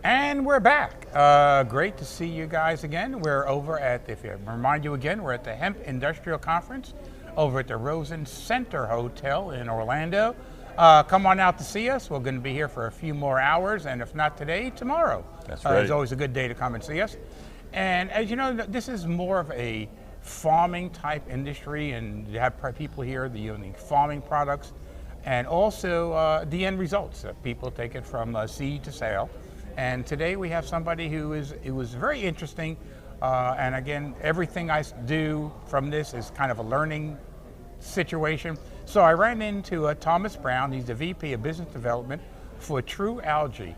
And we're back. Great to see you guys again. We're over at, if I remind you again, we're at the Hemp Industrial Conference over at the Rosen Center Hotel in Orlando. Come on out to see us. We're going to be here for a few more hours, and if not today, tomorrow. That's right. It's always a good day to come and see us. And as you know, this is more of a farming type industry, and you have people here, the unique farming products, and also the end results. People take it from seed to sale. And today we have somebody it was very interesting. And again, everything I do from this is kind of a learning situation. So I ran into Thomas Brown. He's the VP of Business Development for True Algae.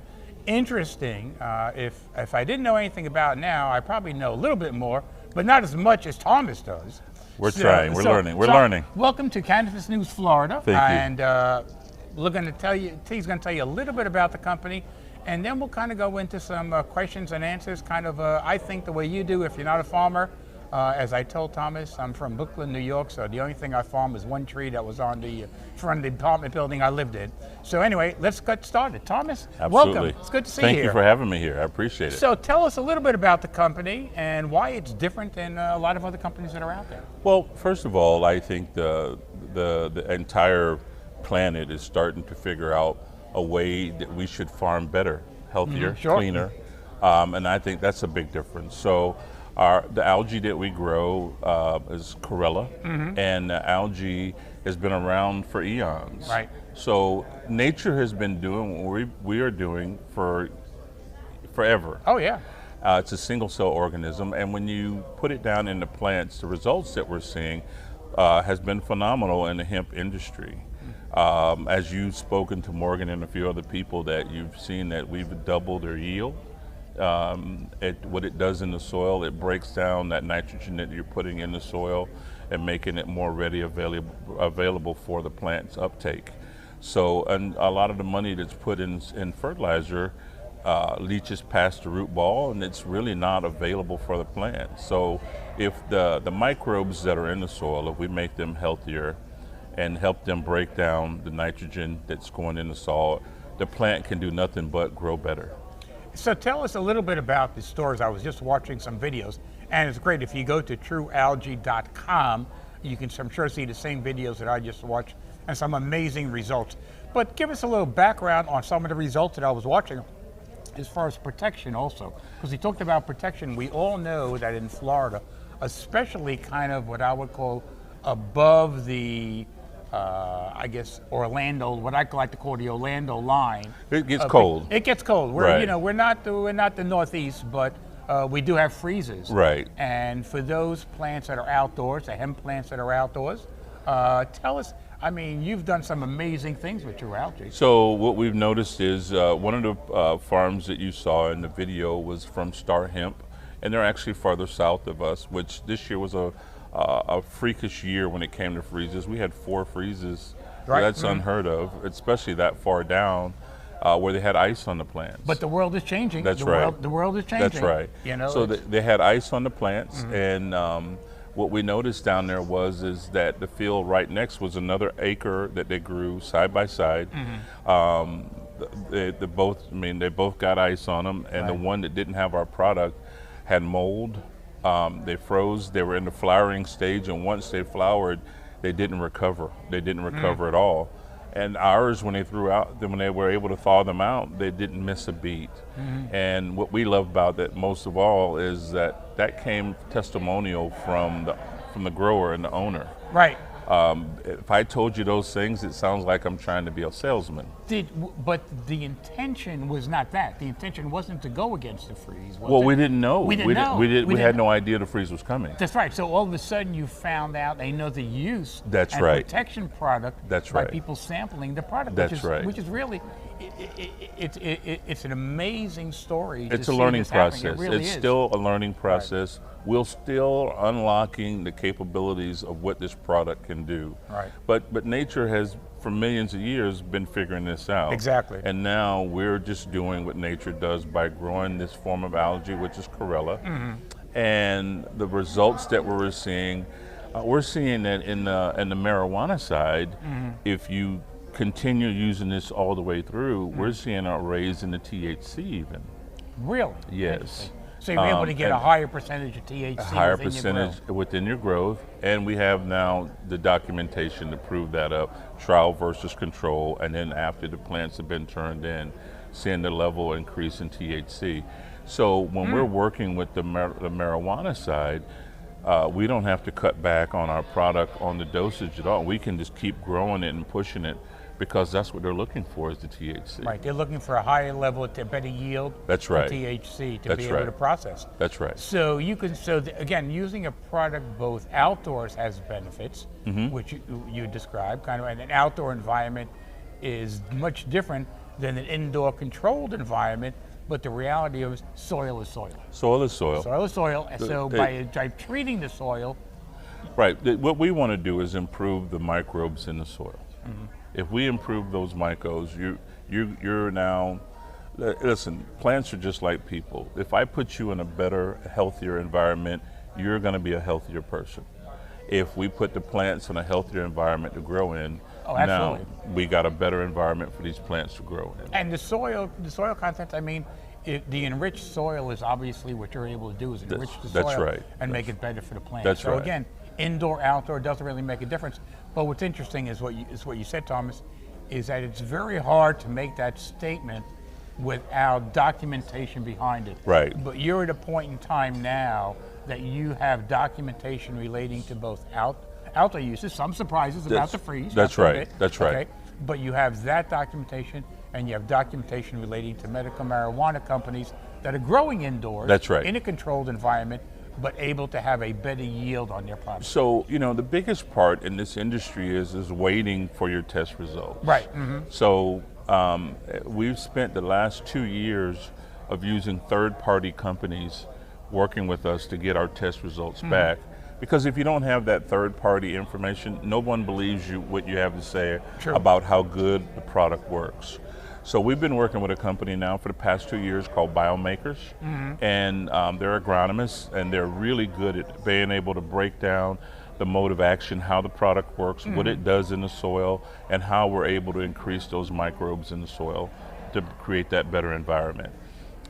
Interesting. If I didn't know anything about it now, I probably know a little bit more, but not as much as Thomas does. We're trying. We're learning. We're learning. Welcome to Cannabis News Florida. Thank you. And we're going to tell you. He's going to tell you a little bit about the company. And then we'll kind of go into some questions and answers, kind of, I think, the way you do if you're not a farmer. As I told Thomas, I'm from Brooklyn, New York, so the only thing I farm is one tree that was on the front of the apartment building I lived in. So anyway, let's get started. Thomas, Absolutely. Welcome. It's good to see you here. Thank you for having me here. I appreciate it. So tell us a little bit about the company and why it's different than a lot of other companies that are out there. Well, first of all, I think the entire planet is starting to figure out a way that we should farm better, healthier, cleaner, and I think that's a big difference. So the algae that we grow is chlorella, and the algae has been around for eons. Right. So nature has been doing what we are doing for forever. Oh yeah. It's a single cell organism, and when you put it down in the plants, the results that we're seeing has been phenomenal in the hemp industry. As you've spoken to Morgan and a few other people, that you've seen that we've doubled their yield. What it does in the soil, it breaks down that nitrogen that you're putting in the soil and making it more ready available for the plant's uptake. So, and a lot of the money that's put in fertilizer leaches past the root ball, and it's really not available for the plant. So if the microbes that are in the soil, if we make them healthier and help them break down the nitrogen that's going in the soil, the plant can do nothing but grow better. So tell us a little bit about the stores. I was just watching some videos, and it's great if you go to truealgae.com, you can, I'm sure, see the same videos that I just watched and some amazing results. But give us a little background on some of the results that I was watching as far as protection also, because he talked about protection. We all know that in Florida, especially kind of what I would call above the I guess Orlando, what I like to call the Orlando line. It gets cold. It gets cold. Right. We're not the Northeast, but we do have freezes. Right. And for those plants that are outdoors, the hemp plants that are outdoors, tell us. I mean, you've done some amazing things with True Algae. So what we've noticed is one of the farms that you saw in the video was from Star Hemp, and they're actually farther south of us, which this year was a freakish year when it came to freezes. We had 4 freezes. Right. So that's unheard of, especially that far down where they had ice on the plants. But the world is changing. That's right. The world is changing. That's right. You know, so they had ice on the plants, and what we noticed down there is that the field right next was another acre that they grew side by side. They both got ice on them, and the one that didn't have our product had mold. They froze. They were in the flowering stage, and once they flowered, they didn't recover. They didn't recover at all. And ours, when they were able to thaw them out, they didn't miss a beat. And what we love about that most of all is that came testimonial from the grower and the owner. right. If I told you those things, it sounds like I'm trying to be a salesman. But the intention was not that. The intention wasn't to go against the freeze. Was Well, it? we didn't know. We didn't know. We had no idea the freeze was coming. That's right. So all of a sudden you found out they know the use That's and right. protection product That's by right. people sampling the product. That's right. Which is really, it's an amazing story. It's to a see learning this happening. process. It really It's is. still a learning process. We're still unlocking the capabilities of what this product can do. Right. But nature has, for millions of years, been figuring this out. Exactly. And now we're just doing what nature does by growing this form of algae, which is chlorella. And the results that we're seeing that in the marijuana side, if you continue using this all the way through, we're seeing a raise in the THC even. Really? Yes. Interesting. So you're able to get a and higher percentage of THC a higher within your percentage grow. within your growth, and we have now the documentation to prove that up, trial versus control, and then after the plants have been turned in, seeing the level increase in THC. So when we're working with the marijuana side, we don't have to cut back on our product on the dosage at all. We can just keep growing it and pushing it, because that's what they're looking for, is the THC. Right, they're looking for a higher level, a better yield That's right. of THC to That's be able right. to process. That's right. So you can, again, using a product both outdoors has benefits, which you described, kind of, and an outdoor environment is much different than an indoor controlled environment, but the reality is soil is soil. Soil is soil. Soil is soil, and so by treating the soil. Right. What we want to do is improve the microbes in the soil. If we improve those microbes, you're now, listen, plants are just like people. If I put you in a better, healthier environment, you're going to be a healthier person. If we put the plants in a healthier environment to grow in, now we got a better environment for these plants to grow in. And the soil content, I mean, the enriched soil is obviously what you're able to do, is enrich the soil and make it better for the plant. That's so right. Again, indoor, outdoor doesn't really make a difference. But what's interesting is what you said, Thomas, is that it's very hard to make that statement without documentation behind it. Right. But you're at a point in time now that you have documentation relating to both outdoor uses. Some surprises about the freeze. That's right. That's right. Okay. But you have that documentation, and you have documentation relating to medical marijuana companies that are growing indoors. That's right. In a controlled environment, but able to have a better yield on their product. So, the biggest part in this industry is waiting for your test results. Right. So we've spent the last 2 years of using third-party companies working with us to get our test results back. Because if you don't have that third-party information, no one believes you what you have to say about how good the product works. So we've been working with a company now for the past 2 years called Biomakers, and they're agronomists, and they're really good at being able to break down the mode of action, how the product works, what it does in the soil, and how we're able to increase those microbes in the soil to create that better environment.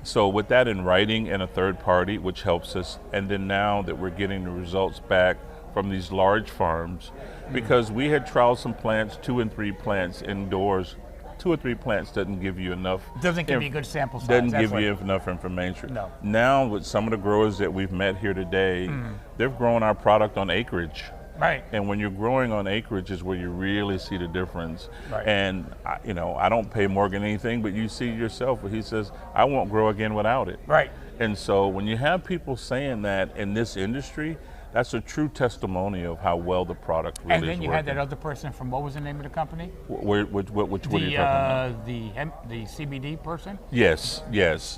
So with that in writing and a third party, which helps us, and then now that we're getting the results back from these large farms, because we had trialed some plants, 2 and 3 plants indoors. 2 or 3 plants doesn't give you enough. Doesn't give you a good sample size. Doesn't give you enough information. No. Now with some of the growers that we've met here today, they've grown our product on acreage. Right. And when you're growing on acreage is where you really see the difference. Right. And I don't pay Morgan anything, but you see yourself, he says, I won't grow again without it. Right. And so when you have people saying that in this industry, that's a true testimony of how well the product really is working. And then you had that other person from, what was the name of the company? Which one are you talking about? The hemp, the CBD person? Yes.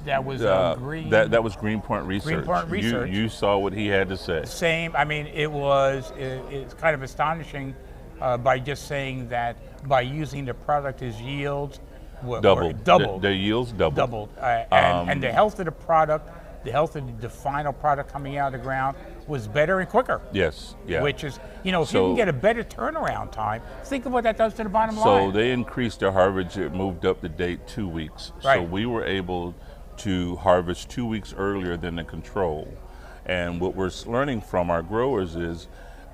That was Green. That was Greenpoint Research. Greenpoint Research. You saw what he had to say. Same. I mean, it's kind of astonishing by just saying that by using the product, his yields were doubled. The yields doubled. And the health of the product, the health of the final product coming out of the ground was better and quicker. Yes, yeah. Which is, if you can get a better turnaround time, think of what that does to the bottom line. So they increased their harvest, it moved up the date 2 weeks. Right. So we were able to harvest 2 weeks earlier than the control. And what we're learning from our growers is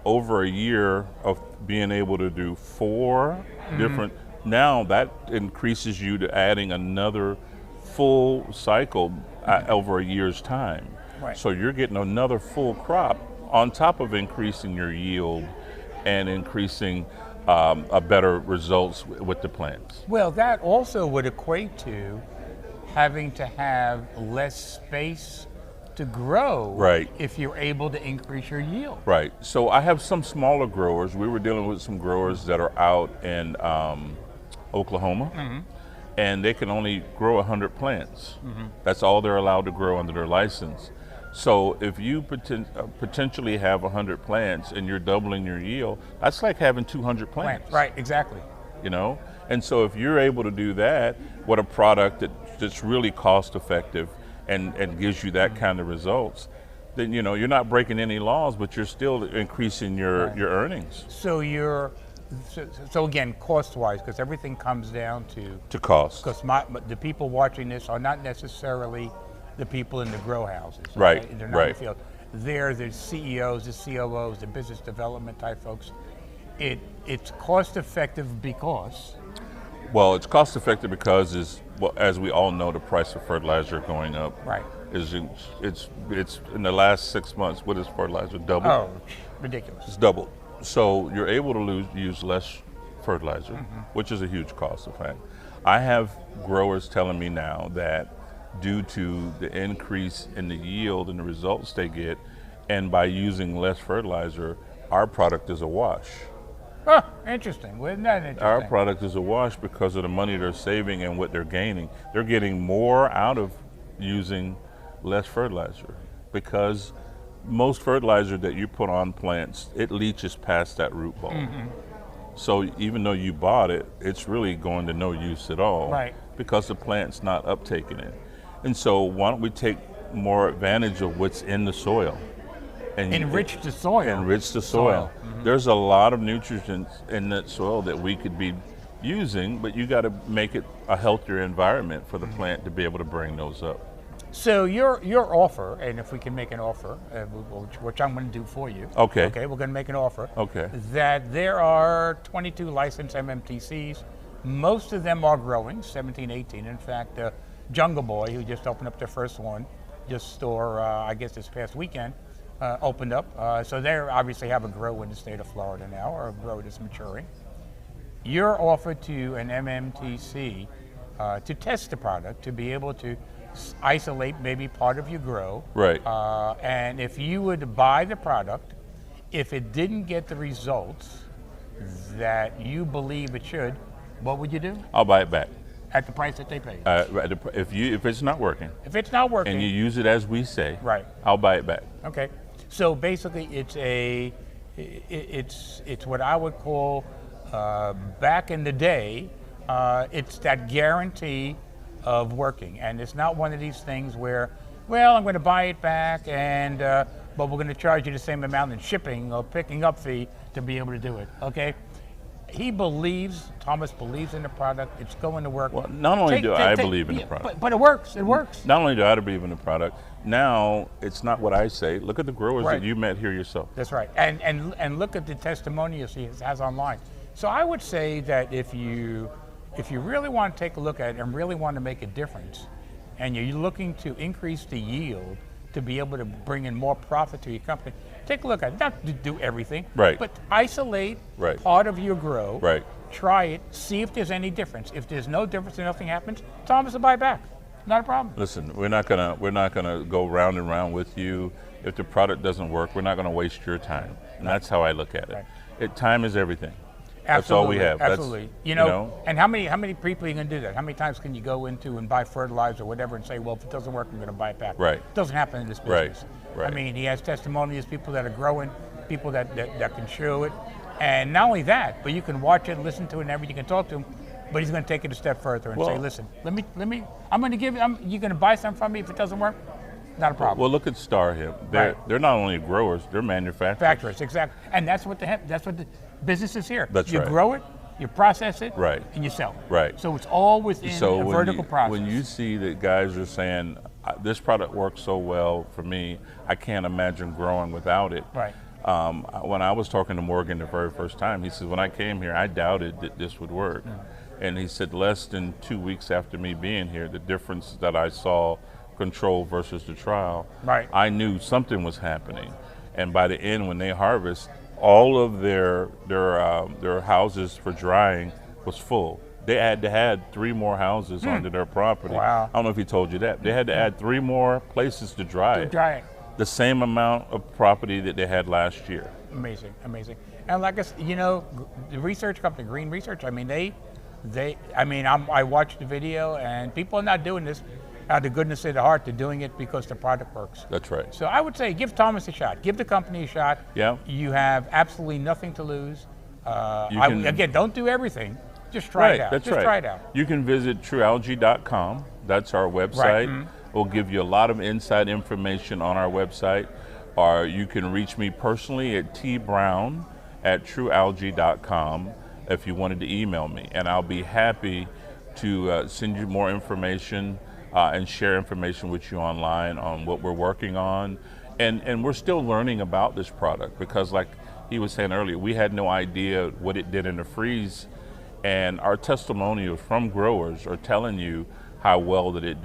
over a year of being able to do 4 different, now that increases you to adding another full cycle over a year's time. Right. So you're getting another full crop on top of increasing your yield and increasing a better results with the plants. Well, that also would equate to having to have less space to grow. Right. If you're able to increase your yield. Right. So I have some smaller growers. We were dealing with some growers that are out in Oklahoma. And they can only grow 100 plants. That's all they're allowed to grow under their license. So if you potentially have 100 plants and you're doubling your yield, that's like having 200 plants. Right, exactly. And so if you're able to do that with a product that's really cost effective and gives you that kind of results, then you're not breaking any laws, but you're still increasing your earnings. So again, cost-wise, because everything comes down to cost. Because the people watching this are not necessarily the people in the grow houses. Okay? Right, They're not in right. the field. They're the CEOs, the COOs, the business development type folks. It's cost effective because. Well, it's cost effective because, as we all know, the price of fertilizer going up. Right. It's in the last 6 months. What is fertilizer doubled? Oh, ridiculous. It's doubled. So you're able to use less fertilizer, which is a huge cost effect. I have growers telling me now that due to the increase in the yield and the results they get, and by using less fertilizer, our product is a wash. Oh, interesting. Wasn't that interesting? Our product is a wash because of the money they're saving and what they're gaining. They're getting more out of using less fertilizer because most fertilizer that you put on plants, it leaches past that root ball. So even though you bought it, it's really going to no use at all, Right. because the plant's not uptaking it. And so why don't we take more advantage of what's in the soil? And Enrich the soil. Enrich the soil. There's a lot of nutrients in that soil that we could be using, but you got to make it a healthier environment for the plant to be able to bring those up. So your offer, and if we can make an offer, which I'm going to do for you. Okay. Okay, we're going to make an offer. Okay. That there are 22 licensed MMTCs. Most of them are growing, 17, 18. In fact, Jungle Boy, who just opened up their first one, I guess this past weekend, opened up. So they obviously have a grow in the state of Florida now, or a grow that's maturing. Your offer to an MMTC to test the product, to be able to isolate maybe part of your grow. Right. And if you would buy the product, if it didn't get the results that you believe it should, what would you do? I'll buy it back. At the price that they paid. If it's not working If it's not working. and you use it as we say, Right. I'll buy it back. Okay. So basically, it's what I would call back in the day. It's that guarantee of working, and it's not one of these things where, well, I'm going to buy it back, and but we're going to charge you the same amount in shipping or picking up fee to be able to do it. Okay. Thomas believes in the product. It's going to work. Well, not only do I believe in the product. But it works. It works. Not only do I believe in the product, now it's not what I say. Look at the growers Right. that you met here yourself. That's right. And look at the testimonials he has online. So I would say that if you really want to take a look at it and really want to make a difference, and you're looking to increase the yield to be able to bring in more profit to your company, take a look at it. Not to do everything, Right. but isolate Right. part of your grow. Right. Try it. See if there's any difference. If there's no difference and nothing happens, Thomas will buy back. Not a problem. Listen, we're not gonna go round and round with you. If the product doesn't work, we're not gonna waste your time. And that's how I look at it. Right. Time is everything. Absolutely, That's all we have. Absolutely. That's, you know, and how many people are you going to do that? How many times can you go into and buy fertilizer or whatever and say, well, if it doesn't work, I'm going to buy it back? Right. It doesn't happen in this Right, business. right. I mean, he has testimonials, people that are growing, people that can show it. And not only that, but you can watch it, listen to it, and everything. You can talk to him, but he's going to take it a step further and say, listen, let me, I'm going to give it, you're going to buy something from me. If it doesn't work, not a problem. Well, look at Star Hemp. They're not only growers, they're manufacturers. Factories, exactly. And that's what the business is here. That's you right. grow it, you process it, Right. and you sell it. Right. So it's all within a vertical process. When you see that guys are saying, this product works so well for me, I can't imagine growing without it. Right. When I was talking to Morgan the very first time, he said, when I came here, I doubted that this would work. And he said, less than 2 weeks after me being here, the difference that I saw, control versus the trial, Right. I knew something was happening. And by the end, when they harvest, all of their houses for drying was full. They had to add 3 more houses onto their property. Wow. I don't know if he told you that. They had to add 3 more places to dry it. Dry it. The same amount of property that they had last year. Amazing, amazing. And like I said, you know, the research company, Green Research, I mean, I watched the video, and people are not doing this out of the goodness of their heart. They're doing it because the product works. That's right. So I would say give Thomas a shot. Give the company a shot. Yeah. You have absolutely nothing to lose. Again, don't do everything. Just try it out. That's Just right. try it out. You can visit truealgae.com. That's our website. Right. Mm-hmm. We'll give you a lot of inside information on our website. Or you can reach me personally at tbrown@truealgae.com if you wanted to email me. And I'll be happy to send you more information and share information with you online on what we're working on. And we're still learning about this product because, like he was saying earlier, we had no idea what it did in the freeze, and our testimonials from growers are telling you how well that it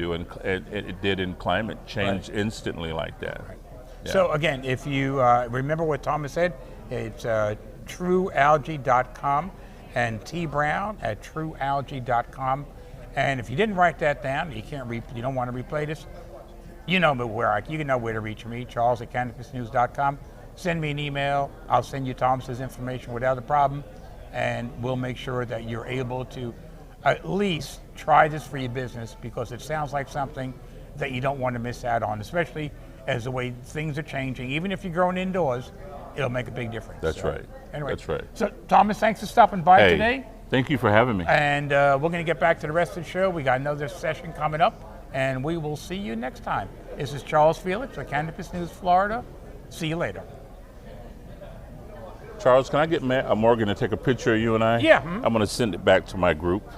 did in climate change instantly like that. Right. Yeah. So again, if you remember what Thomas said, it's truealgae.com and tbrown@truealgae.com. And if you didn't write that down, you don't want to replay this, you know where to reach me, Charles@cannabisnews.com. Send me an email. I'll send you Thomas's information without a problem, and we'll make sure that you're able to at least try this for your business, because it sounds like something that you don't want to miss out on, especially as the way things are changing. Even if you're growing indoors, it'll make a big difference. That's right. Anyway, that's right. So Thomas, thanks for stopping by today. Thank you for having me. And we're going to get back to the rest of the show. We got another session coming up, and we will see you next time. This is Charles Felix with Cannabis News Florida. See you later. Charles, can I get Morgan to take a picture of you and I? Yeah. I'm going to send it back to my group.